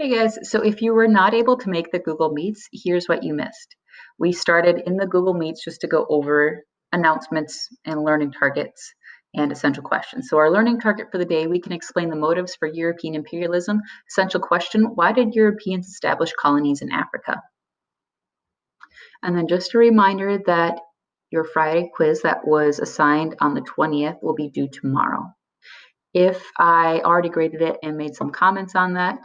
Hey guys, so if you were not able to make the Google Meets, here's what you missed. We started in the Google Meets just to go over announcements and learning targets and essential questions. So our learning target for the day, we can explain the motives for European imperialism. Essential question, why did Europeans establish colonies in Africa? And then just a reminder that your Friday quiz that was assigned on the 20th will be due tomorrow. If I already graded it and made some comments on that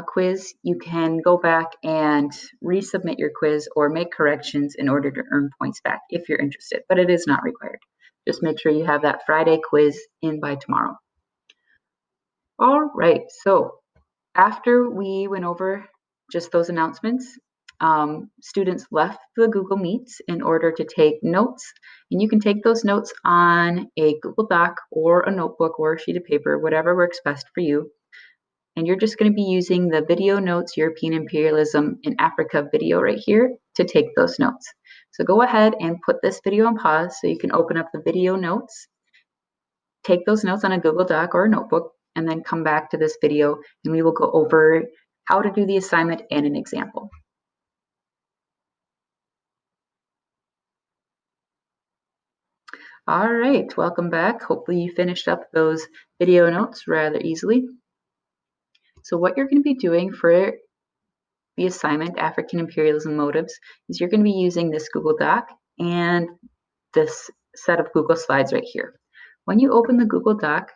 quiz, you can go back and resubmit your quiz or make corrections in order to earn points back if you're interested, but it is not required. Just make sure you have that Friday quiz in by tomorrow. All right, so after we went over just those announcements, students left the Google Meets in order to take notes. And you can take those notes on a Google Doc or a notebook or a sheet of paper, whatever works best for you. And you're just going to be using the video notes, European Imperialism in Africa video right here to take those notes. So go ahead and put this video on pause so you can open up the video notes, take those notes on a Google Doc or a notebook, and then come back to this video and we will go over how to do the assignment and an example. All right, welcome back. Hopefully you finished up those video notes rather easily. So what you're going to be doing for the assignment, African Imperialism Motives, is you're going to be using this Google Doc and this set of Google Slides right here. When you open the Google Doc,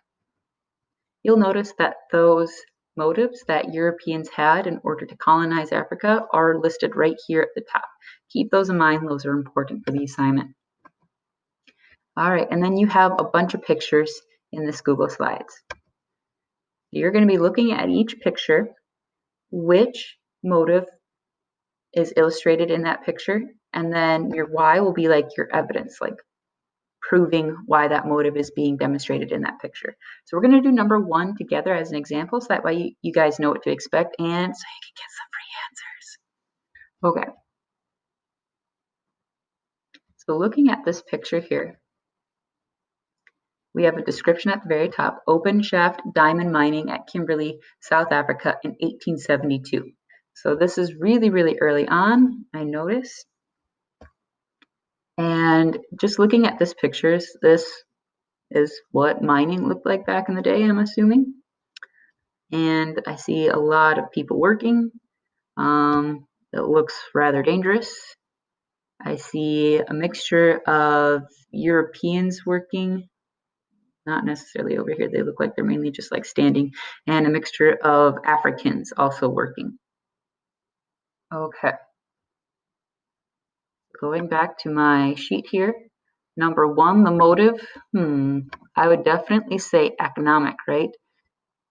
you'll notice that those motives that Europeans had in order to colonize Africa are listed right here at the top. Keep those in mind, those are important for the assignment. All right, and then you have a bunch of pictures in this Google Slides. You're going to be looking at each picture, which motive is illustrated in that picture, and then your why will be like your evidence, like proving why that motive is being demonstrated in that picture. So we're going to do number one together as an example, so that way you guys know what to expect and so you can get some free answers. Okay. So looking at this picture here, we have a description at the very top, open shaft diamond mining at Kimberley, South Africa in 1872. So this is really, really early on, I noticed. And just looking at this pictures, this is what mining looked like back in the day, I'm assuming. And I see a lot of people working. It looks rather dangerous. I see a mixture of Europeans working, not necessarily over here. They look like they're mainly just like standing, and a mixture of Africans also working. Okay. Going back to my sheet here. Number one, the motive. I would definitely say economic, right?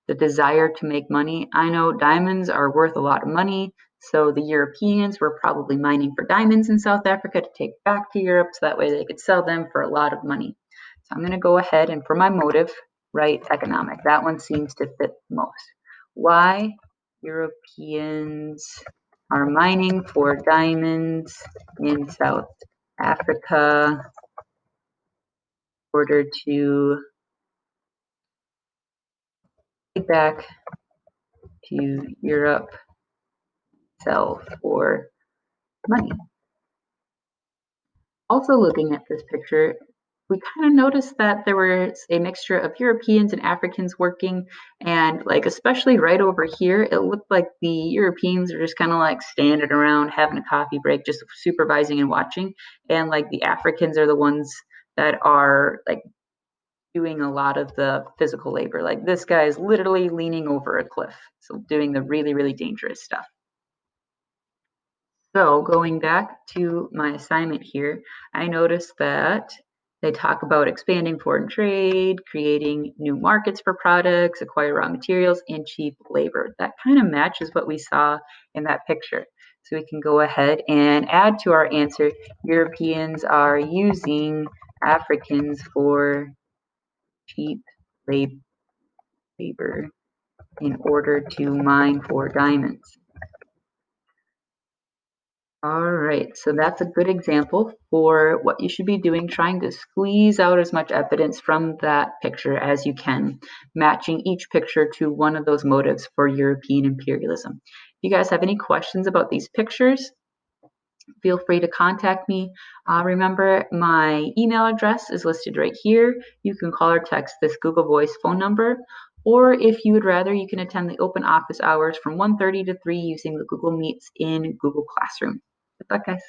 The desire to make money. I know diamonds are worth a lot of money, so the Europeans were probably mining for diamonds in South Africa to take back to Europe so that way they could sell them for a lot of money. So I'm going to go ahead and for my motive, write economic. That one seems to fit the most. Why Europeans are mining for diamonds in South Africa in order to take back to Europe, sell for money. Also looking at this picture, we kind of noticed that there was a mixture of Europeans and Africans working, and like especially right over here, it looked like the Europeans are just kind of like standing around having a coffee break, just supervising and watching, and like the Africans are the ones that are like doing a lot of the physical labor. Like this guy is literally leaning over a cliff, so doing the really, really dangerous stuff. So going back to my assignment here, I noticed that they talk about expanding foreign trade, creating new markets for products, acquire raw materials, and cheap labor. That kind of matches what we saw in that picture. So we can go ahead and add to our answer, Europeans are using Africans for cheap labor in order to mine for diamonds. All right, so that's a good example for what you should be doing, trying to squeeze out as much evidence from that picture as you can, matching each picture to one of those motives for European imperialism. If you guys have any questions about these pictures, feel free to contact me. Remember, my email address is listed right here. You can call or text this Google Voice phone number, or if you would rather, you can attend the open office hours from 1:30 to 3 using the Google Meets in Google Classroom. Good luck, guys.